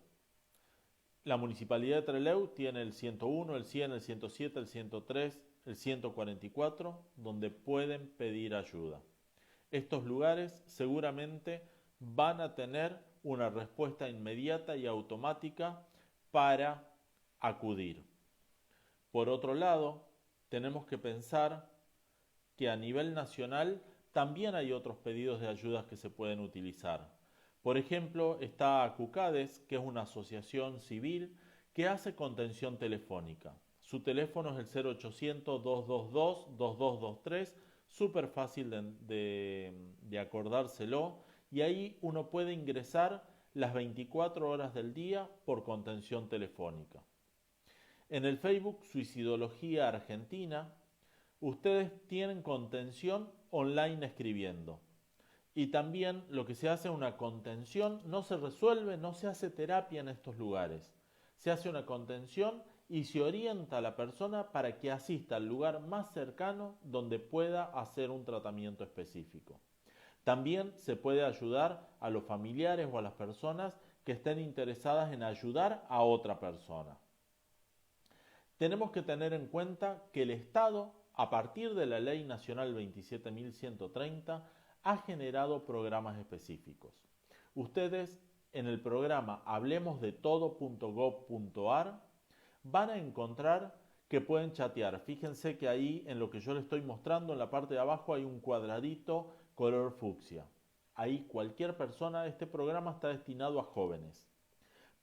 La Municipalidad de Trelew tiene el 101, el 100, el 107, el 103, el 144, donde pueden pedir ayuda. Estos lugares seguramente van a tener una respuesta inmediata y automática para acudir. Por otro lado, tenemos que pensar que a nivel nacional también hay otros pedidos de ayudas que se pueden utilizar. Por ejemplo, está ACUCADES, que es una asociación civil que hace contención telefónica. Su teléfono es el 0800-222-2223, súper fácil de acordárselo, y ahí uno puede ingresar las 24 horas del día por contención telefónica. En el Facebook Suicidología Argentina, ustedes tienen contención online escribiendo. Y también lo que se hace es una contención, no se resuelve, no se hace terapia en estos lugares. Se hace una contención y se orienta a la persona para que asista al lugar más cercano donde pueda hacer un tratamiento específico. También se puede ayudar a los familiares o a las personas que estén interesadas en ayudar a otra persona. Tenemos que tener en cuenta que el Estado, a partir de la Ley Nacional 27.130, ha generado programas específicos. Ustedes en el programa hablemosdetodo.gov.ar van a encontrar que pueden chatear. Fíjense que ahí en lo que yo les estoy mostrando, en la parte de abajo hay un cuadradito color fucsia. Ahí cualquier persona, este programa está destinado a jóvenes,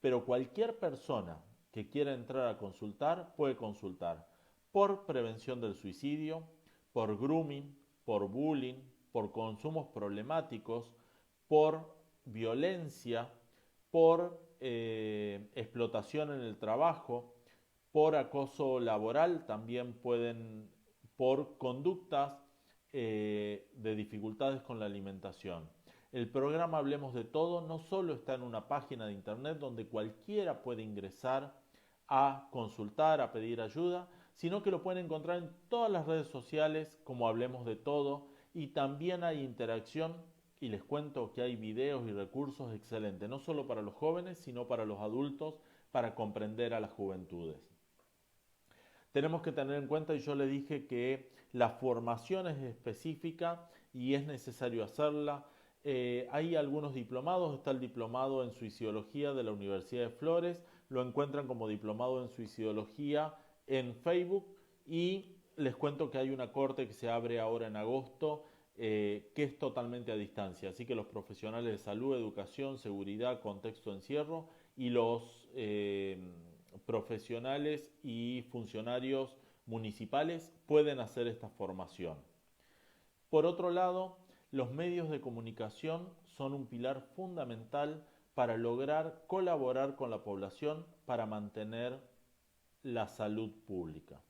pero cualquier persona que quiera entrar a consultar puede consultar por prevención del suicidio, por grooming, por bullying, por consumos problemáticos, por violencia, por explotación en el trabajo, por acoso laboral, también pueden, por conductas de dificultades con la alimentación. El programa Hablemos de Todo no solo está en una página de internet donde cualquiera puede ingresar a consultar, a pedir ayuda, sino que lo pueden encontrar en todas las redes sociales como Hablemos de Todo, y también hay interacción y les cuento que hay videos y recursos excelentes, no solo para los jóvenes, sino para los adultos, para comprender a las juventudes. Tenemos que tener en cuenta, y yo le dije que la formación es específica y es necesario hacerla. Hay algunos diplomados, está el diplomado en suicidología de la Universidad de Flores, lo encuentran como diplomado en suicidología en Facebook, y les cuento que hay una corte que se abre ahora en agosto, que es totalmente a distancia, así que los profesionales de salud, educación, seguridad, contexto, encierro y los profesionales y funcionarios municipales pueden hacer esta formación. Por otro lado, los medios de comunicación son un pilar fundamental para lograr colaborar con la población para mantener la salud pública.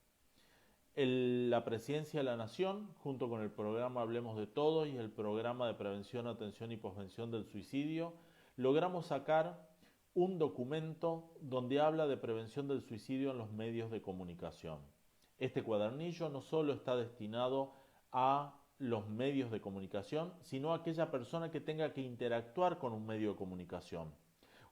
La Presidencia de la Nación, junto con el programa Hablemos de Todo y el programa de prevención, atención y posvención del suicidio, logramos sacar un documento donde habla de prevención del suicidio en los medios de comunicación. Este cuadernillo no solo está destinado a los medios de comunicación, sino a aquella persona que tenga que interactuar con un medio de comunicación.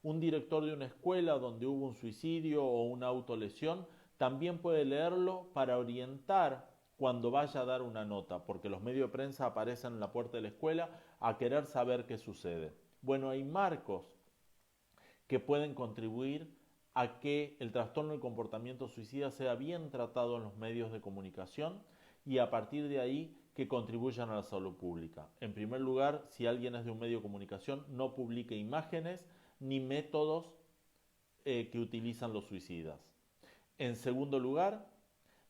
Un director de una escuela donde hubo un suicidio o una autolesión también puede leerlo para orientar cuando vaya a dar una nota, porque los medios de prensa aparecen en la puerta de la escuela a querer saber qué sucede. Bueno, hay marcos que pueden contribuir a que el trastorno del comportamiento suicida sea bien tratado en los medios de comunicación y a partir de ahí que contribuyan a la salud pública. En primer lugar, si alguien es de un medio de comunicación, no publique imágenes ni métodos que utilizan los suicidas. En segundo lugar,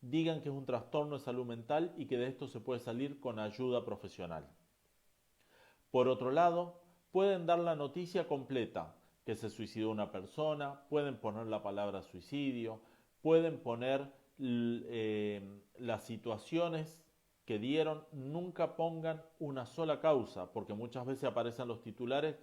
digan que es un trastorno de salud mental y que de esto se puede salir con ayuda profesional. Por otro lado, pueden dar la noticia completa, que se suicidó una persona, pueden poner la palabra suicidio, pueden poner las situaciones que dieron, nunca pongan una sola causa, porque muchas veces aparecen los titulares: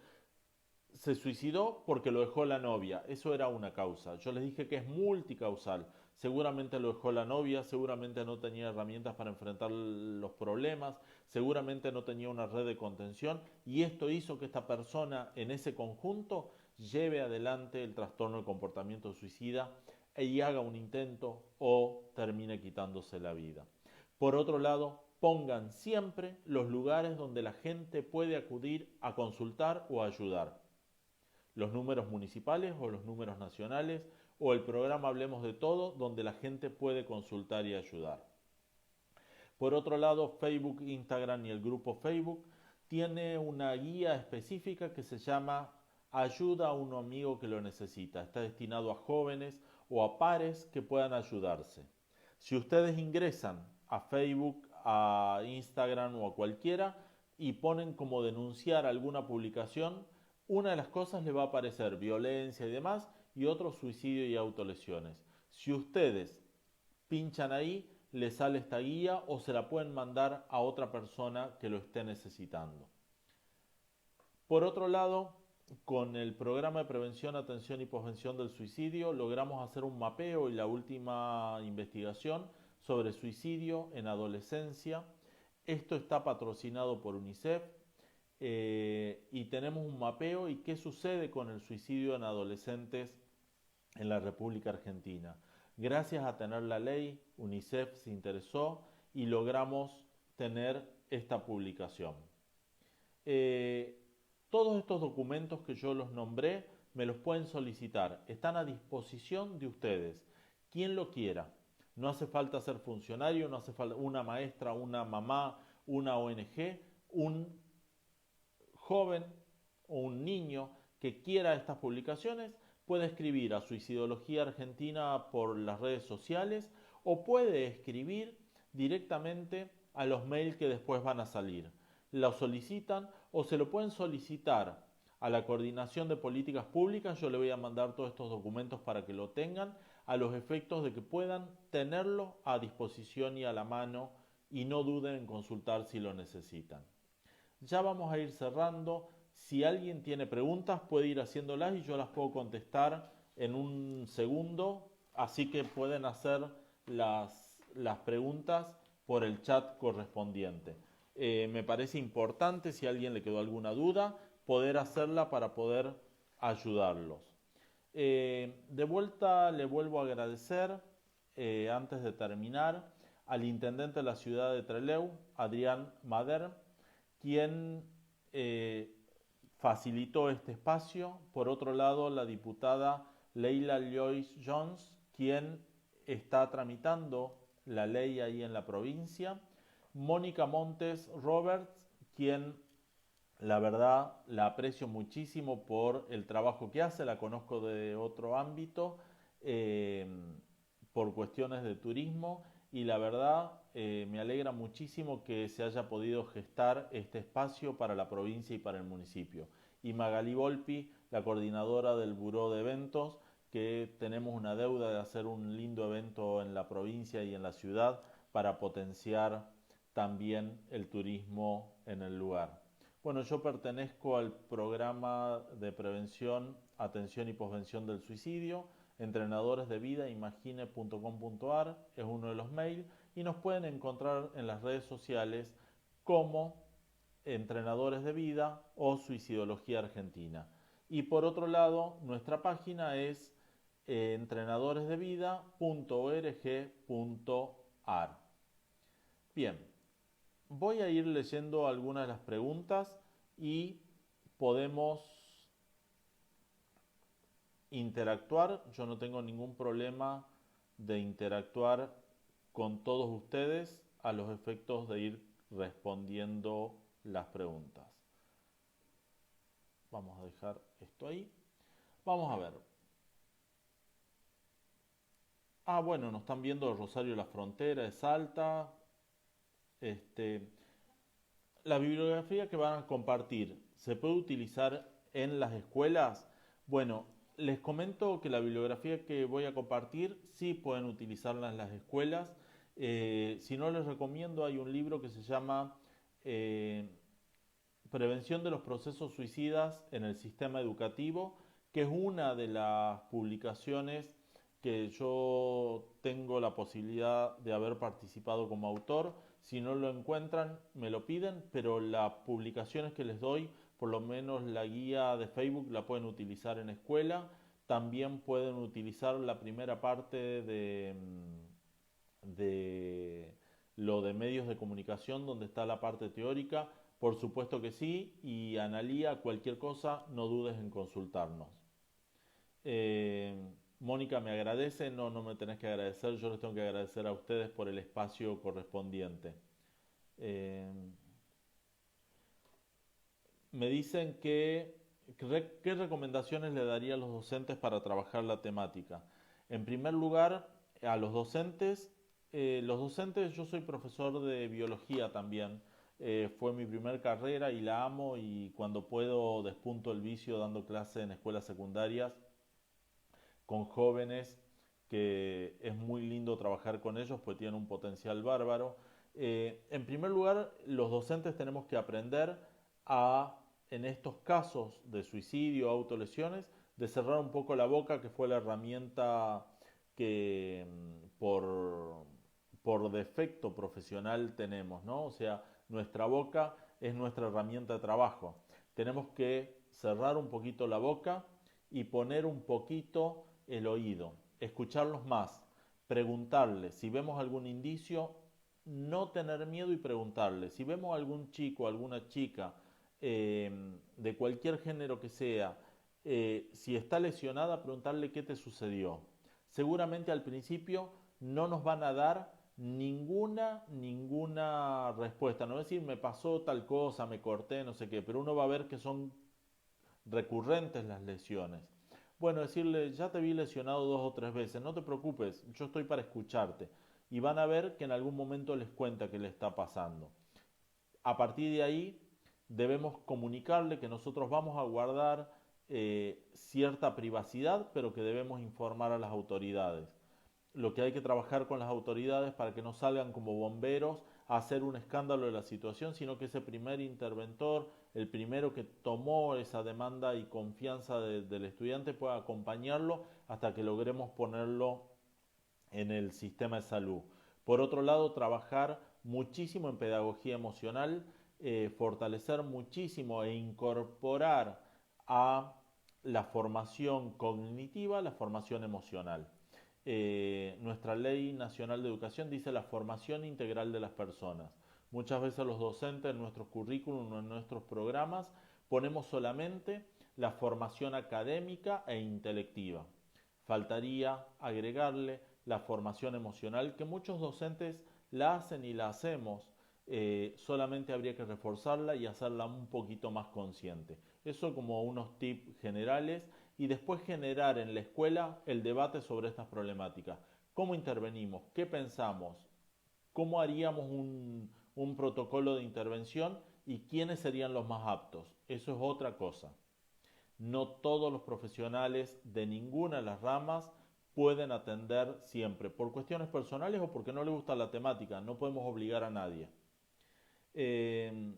se suicidó porque lo dejó la novia. Eso era una causa. Yo les dije que es multicausal. Seguramente lo dejó la novia, seguramente no tenía herramientas para enfrentar los problemas, seguramente no tenía una red de contención, y esto hizo que esta persona en ese conjunto lleve adelante el trastorno del comportamiento suicida y haga un intento o termine quitándose la vida. Por otro lado, pongan siempre los lugares donde la gente puede acudir a consultar o a ayudar. Los números municipales o los números nacionales o el programa Hablemos de Todo, donde la gente puede consultar y ayudar. Por otro lado, Facebook, Instagram y el grupo Facebook tiene una guía específica que se llama Ayuda a un amigo que lo necesita. Está destinado a jóvenes o a pares que puedan ayudarse. Si ustedes ingresan a Facebook, a Instagram o a cualquiera y ponen como denunciar alguna publicación, una de las cosas les va a aparecer violencia y demás, y otro suicidio y autolesiones. Si ustedes pinchan ahí, les sale esta guía o se la pueden mandar a otra persona que lo esté necesitando. Por otro lado, con el programa de prevención, atención y posvención del suicidio, logramos hacer un mapeo y la última investigación sobre suicidio en adolescencia. Esto está patrocinado por UNICEF y tenemos un mapeo y qué sucede con el suicidio en adolescentes en la República Argentina. Gracias a tener la ley, UNICEF se interesó y logramos tener esta publicación. Todos estos documentos que yo los nombré me los pueden solicitar, están a disposición de ustedes, quien lo quiera. No hace falta ser funcionario, no hace falta una maestra, una mamá, una ONG, un joven o un niño que quiera estas publicaciones puede escribir a Suicidología Argentina por las redes sociales o puede escribir directamente a los mails que después van a salir. Lo solicitan o se lo pueden solicitar a la Coordinación de Políticas Públicas. Yo le voy a mandar todos estos documentos para que lo tengan a los efectos de que puedan tenerlo a disposición y a la mano y no duden en consultar si lo necesitan. Ya vamos a ir cerrando. Si alguien tiene preguntas puede ir haciéndolas y yo las puedo contestar en un segundo, así que pueden hacer las preguntas por el chat correspondiente. Me parece importante, si a alguien le quedó alguna duda, poder hacerla para poder ayudarlos. De vuelta le vuelvo a agradecer, antes de terminar, al intendente de la ciudad de Trelew, Adrián Mader, quien facilitó este espacio. Por otro lado, la diputada Leila Joyce Jones, quien está tramitando la ley ahí en la provincia. Mónica Montes Roberts, quien la verdad la aprecio muchísimo por el trabajo que hace, la conozco de otro ámbito, por cuestiones de turismo, y la verdad me alegra muchísimo que se haya podido gestar este espacio para la provincia y para el municipio. Y Magali Volpi, la coordinadora del Buró de Eventos, que tenemos una deuda de hacer un lindo evento en la provincia y en la ciudad para potenciar también el turismo en el lugar. Bueno, yo pertenezco al programa de prevención, atención y posvención del suicidio, entrenadores de vida, imagine.com.ar es uno de los mails, y nos pueden encontrar en las redes sociales como Entrenadores de Vida o Suicidología Argentina. Y por otro lado, nuestra página es entrenadoresdevida.org.ar. Bien, voy a ir leyendo algunas de las preguntas y podemos interactuar. Yo no tengo ningún problema de interactuar con todos ustedes a los efectos de ir respondiendo las preguntas. Vamos a dejar esto ahí. Vamos a ver. Bueno, nos están viendo Rosario de la Frontera, de Salta. La bibliografía que van a compartir, ¿se puede utilizar en las escuelas? Bueno, les comento que la bibliografía que voy a compartir sí pueden utilizarla en las escuelas. Si no, les recomiendo, hay un libro que se llama Prevención de los procesos suicidas en el sistema educativo, que es una de las publicaciones que yo tengo la posibilidad de haber participado como autor. Si no lo encuentran, me lo piden, pero las publicaciones que les doy, por lo menos la guía de Facebook, la pueden utilizar en escuela. También pueden utilizar la primera parte de lo de medios de comunicación, donde está la parte teórica. Por supuesto que sí, y Analía, cualquier cosa, no dudes en consultarnos. Mónica me agradece, no me tenés que agradecer, yo les tengo que agradecer a ustedes por el espacio correspondiente. Me dicen ¿qué recomendaciones le daría a los docentes para trabajar la temática? En primer lugar, a los docentes, yo soy profesor de biología también. Fue mi primer carrera y la amo, y cuando puedo despunto el vicio dando clase en escuelas secundarias con jóvenes, que es muy lindo trabajar con ellos, pues tienen un potencial bárbaro. En primer lugar, los docentes tenemos que aprender a, en estos casos de suicidio, autolesiones, de cerrar un poco la boca, que fue la herramienta que por defecto profesional tenemos, ¿no? O sea, nuestra boca es nuestra herramienta de trabajo. Tenemos que cerrar un poquito la boca y poner un poquito el oído, escucharlos más, preguntarles, si vemos algún indicio, no tener miedo y preguntarles. Si vemos algún chico, alguna chica, de cualquier género que sea, si está lesionada, preguntarle qué te sucedió. Seguramente al principio no nos van a dar ninguna respuesta. No es decir, me pasó tal cosa, me corté, no sé qué, pero uno va a ver que son recurrentes las lesiones. Bueno, decirle, ya te vi lesionado 2 o 3 veces, no te preocupes, yo estoy para escucharte. Y van a ver que en algún momento les cuenta qué le está pasando. A partir de ahí debemos comunicarle que nosotros vamos a guardar cierta privacidad, pero que debemos informar a las autoridades. Lo que hay que trabajar con las autoridades para que no salgan como bomberos a hacer un escándalo de la situación, sino que ese primer interventor, el primero que tomó esa demanda y confianza del estudiante, pueda acompañarlo hasta que logremos ponerlo en el sistema de salud. Por otro lado, trabajar muchísimo en pedagogía emocional, fortalecer muchísimo e incorporar a la formación cognitiva la formación emocional. Nuestra Ley Nacional de Educación dice la formación integral de las personas. Muchas veces los docentes en nuestros currículum, en nuestros programas, ponemos solamente la formación académica e intelectiva. Faltaría agregarle la formación emocional, que muchos docentes la hacen y la hacemos, solamente habría que reforzarla y hacerla un poquito más consciente. Eso como unos tips generales, y después generar en la escuela el debate sobre estas problemáticas. ¿Cómo intervenimos? ¿Qué pensamos? ¿Cómo haríamos un protocolo de intervención? ¿Y quiénes serían los más aptos? Eso es otra cosa. No todos los profesionales de ninguna de las ramas pueden atender siempre, por cuestiones personales o porque no les gusta la temática. No podemos obligar a nadie. Eh,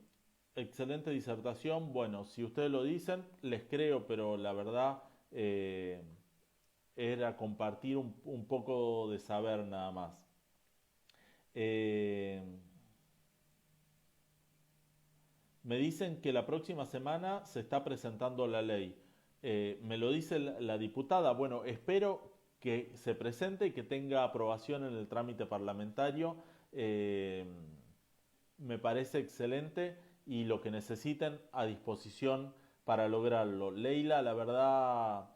Excelente disertación. Bueno, si ustedes lo dicen, les creo, pero la verdad eh, era compartir un poco de saber nada más. Eh, Me dicen que la próxima semana se está presentando la ley. Me lo dice la diputada. Bueno, espero que se presente y que tenga aprobación en el trámite parlamentario. Eh, Me parece excelente, y lo que necesiten a disposición para lograrlo. Leila, la verdad,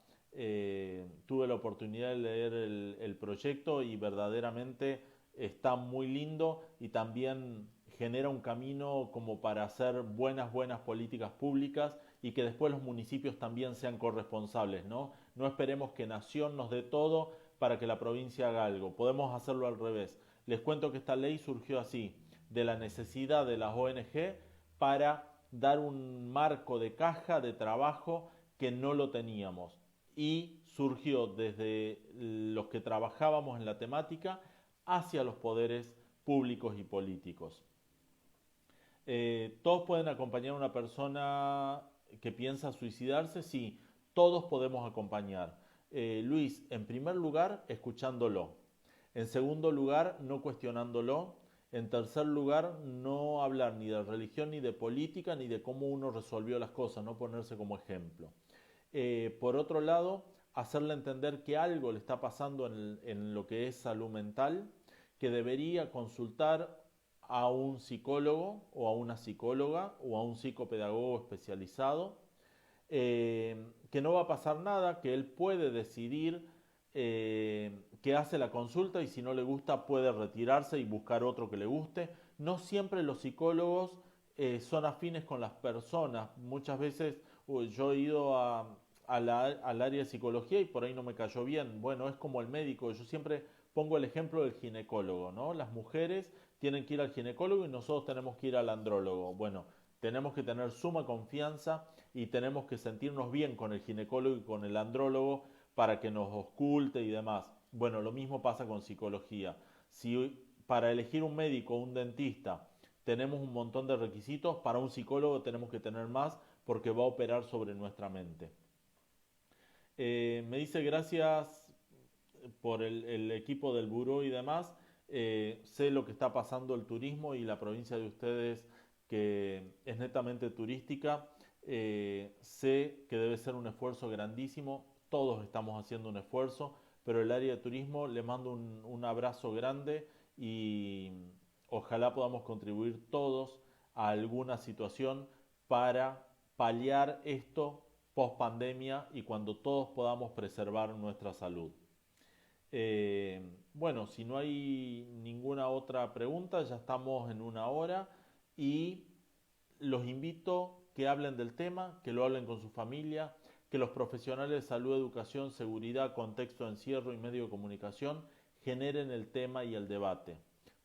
tuve la oportunidad de leer el proyecto y verdaderamente está muy lindo, y también genera un camino como para hacer buenas políticas públicas, y que después los municipios también sean corresponsables, ¿no? No esperemos que Nación nos dé todo para que la provincia haga algo. Podemos hacerlo al revés. Les cuento que esta ley surgió así, de la necesidad de las ONG para dar un marco de caja de trabajo que no lo teníamos, y surgió desde los que trabajábamos en la temática hacia los poderes públicos y políticos. ¿Todos pueden acompañar a una persona que piensa suicidarse? Sí, todos podemos acompañar. Luis, en primer lugar, escuchándolo. En segundo lugar, no cuestionándolo. En tercer lugar, no hablar ni de religión, ni de política, ni de cómo uno resolvió las cosas, no ponerse como ejemplo. Por otro lado, hacerle entender que algo le está pasando en lo que es salud mental, que debería consultar a un psicólogo o a una psicóloga o a un psicopedagogo especializado, que no va a pasar nada, que él puede decidir que hace la consulta, y si no le gusta puede retirarse y buscar otro que le guste. No siempre los psicólogos son afines con las personas. Muchas veces yo he ido al área de psicología y por ahí no me cayó bien. Bueno, es como el médico. Yo siempre pongo el ejemplo del ginecólogo, ¿no? Las mujeres tienen que ir al ginecólogo y nosotros tenemos que ir al andrólogo. Bueno, tenemos que tener suma confianza y tenemos que sentirnos bien con el ginecólogo y con el andrólogo para que nos oculte y demás. Bueno, lo mismo pasa con psicología. Si para elegir un médico o un dentista tenemos un montón de requisitos, para un psicólogo tenemos que tener más porque va a operar sobre nuestra mente. Me dice gracias por el equipo del buró y demás. Sé lo que está pasando el turismo y la provincia de ustedes que es netamente turística. Sé que debe ser un esfuerzo grandísimo. Todos estamos haciendo un esfuerzo, pero el área de turismo le mando un abrazo grande y ojalá podamos contribuir todos a alguna situación para paliar esto post pandemia y cuando todos podamos preservar nuestra salud. Bueno, si no hay ninguna otra pregunta, ya estamos en una hora y los invito que hablen del tema, que lo hablen con su familia, que los profesionales de salud, educación, seguridad, contexto de encierro y medio de comunicación generen el tema y el debate.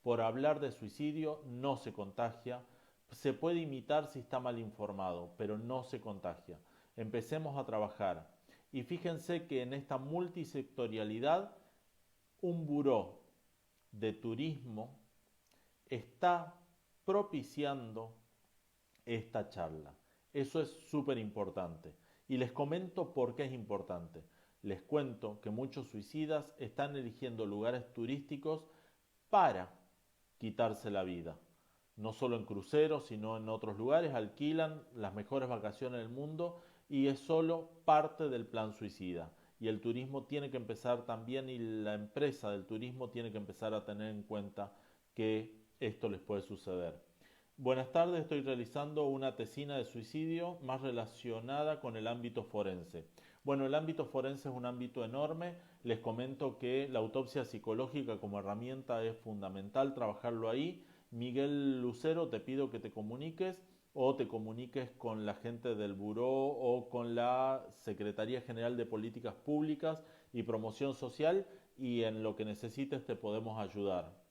Por hablar de suicidio no se contagia, se puede imitar si está mal informado, pero no se contagia. Empecemos a trabajar. Y fíjense que en esta multisectorialidad, un buró de turismo está propiciando esta charla. Eso es súper importante. Y les comento por qué es importante. Les cuento que muchos suicidas están eligiendo lugares turísticos para quitarse la vida. No solo en cruceros, sino en otros lugares, alquilan las mejores vacaciones del mundo y es solo parte del plan suicida. Y el turismo tiene que empezar también y la empresa del turismo tiene que empezar a tener en cuenta que esto les puede suceder. Buenas tardes, estoy realizando una tesina de suicidio más relacionada con el ámbito forense. Bueno, el ámbito forense es un ámbito enorme. Les comento que la autopsia psicológica como herramienta es fundamental trabajarlo ahí. Miguel Lucero, te pido que te comuniques o te comuniques con la gente del buró o con la Secretaría General de Políticas Públicas y Promoción Social y en lo que necesites te podemos ayudar.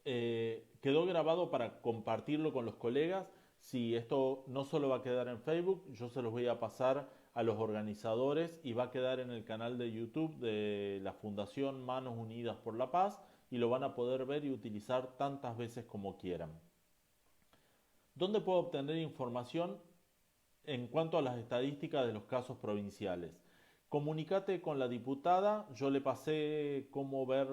Quedó grabado para compartirlo con los colegas. Si esto no solo va a quedar en Facebook, yo se los voy a pasar a los organizadores y va a quedar en el canal de YouTube de la Fundación Manos Unidas por la Paz y lo van a poder ver y utilizar tantas veces como quieran. ¿Dónde puedo obtener información en cuanto a las estadísticas de los casos provinciales? Comunicate con la diputada, yo le pasé cómo ver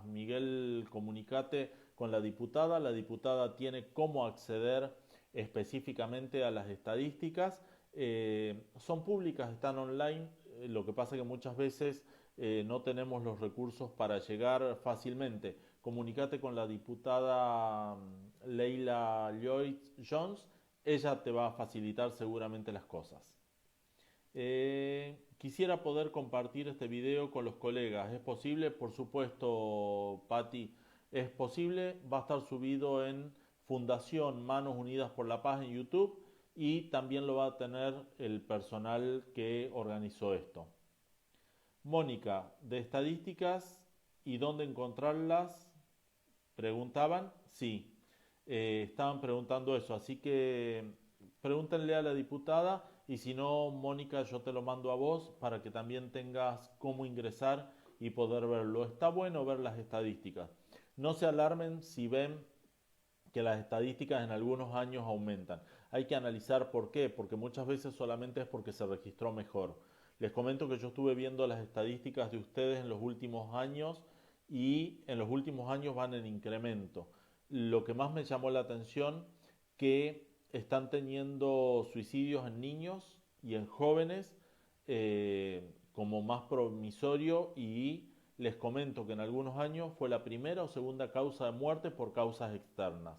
Miguel, comunicate con la diputada tiene cómo acceder específicamente a las estadísticas, son públicas, están online, lo que pasa que muchas veces no tenemos los recursos para llegar fácilmente. Comunicate con la diputada Leila Lloyd Jones, ella te va a facilitar seguramente las cosas. Quisiera poder compartir este video con los colegas. ¿Es posible? Por supuesto, Patti, es posible. Va a estar subido en Fundación Manos Unidas por la Paz en YouTube y también lo va a tener el personal que organizó esto. Mónica, de estadísticas y dónde encontrarlas, preguntaban. Sí, estaban preguntando eso, así que pregúntenle a la diputada y si no, Mónica, yo te lo mando a vos para que también tengas cómo ingresar y poder verlo. Está bueno ver las estadísticas. No se alarmen si ven que las estadísticas en algunos años aumentan. Hay que analizar por qué, porque muchas veces solamente es porque se registró mejor. Les comento que yo estuve viendo las estadísticas de ustedes en los últimos años y en los últimos años van en incremento. Lo que más me llamó la atención que están teniendo suicidios en niños y en jóvenes como más promisorio y les comento que en algunos años fue la primera o segunda causa de muerte por causas externas.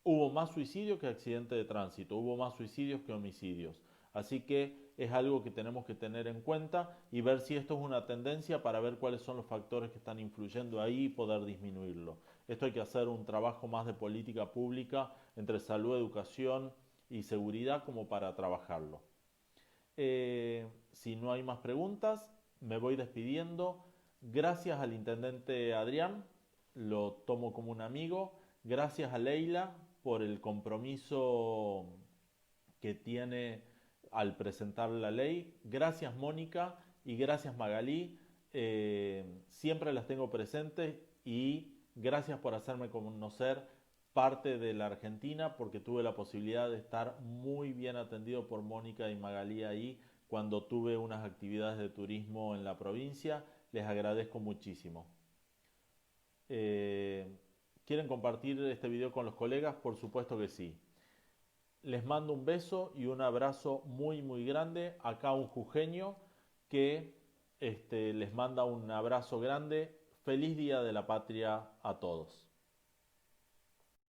Hubo más suicidios que accidentes de tránsito, hubo más suicidios que homicidios. Así que es algo que tenemos que tener en cuenta y ver si esto es una tendencia para ver cuáles son los factores que están influyendo ahí y poder disminuirlo. Esto hay que hacer un trabajo más de política pública entre salud, educación y seguridad como para trabajarlo. Si no hay más preguntas, me voy despidiendo. Gracias al intendente Adrián, lo tomo como un amigo. Gracias a Leila por el compromiso que tiene al presentar la ley. Gracias Mónica y gracias Magalí. Siempre las tengo presentes y gracias por hacerme conocer parte de la Argentina porque tuve la posibilidad de estar muy bien atendido por Mónica y Magalí ahí cuando tuve unas actividades de turismo en la provincia. Les agradezco muchísimo. ¿Quieren compartir este video con los colegas? Por supuesto que sí. Les mando un beso y un abrazo muy muy grande. Acá un jujeño que les manda un abrazo grande. Feliz Día de la Patria a todos.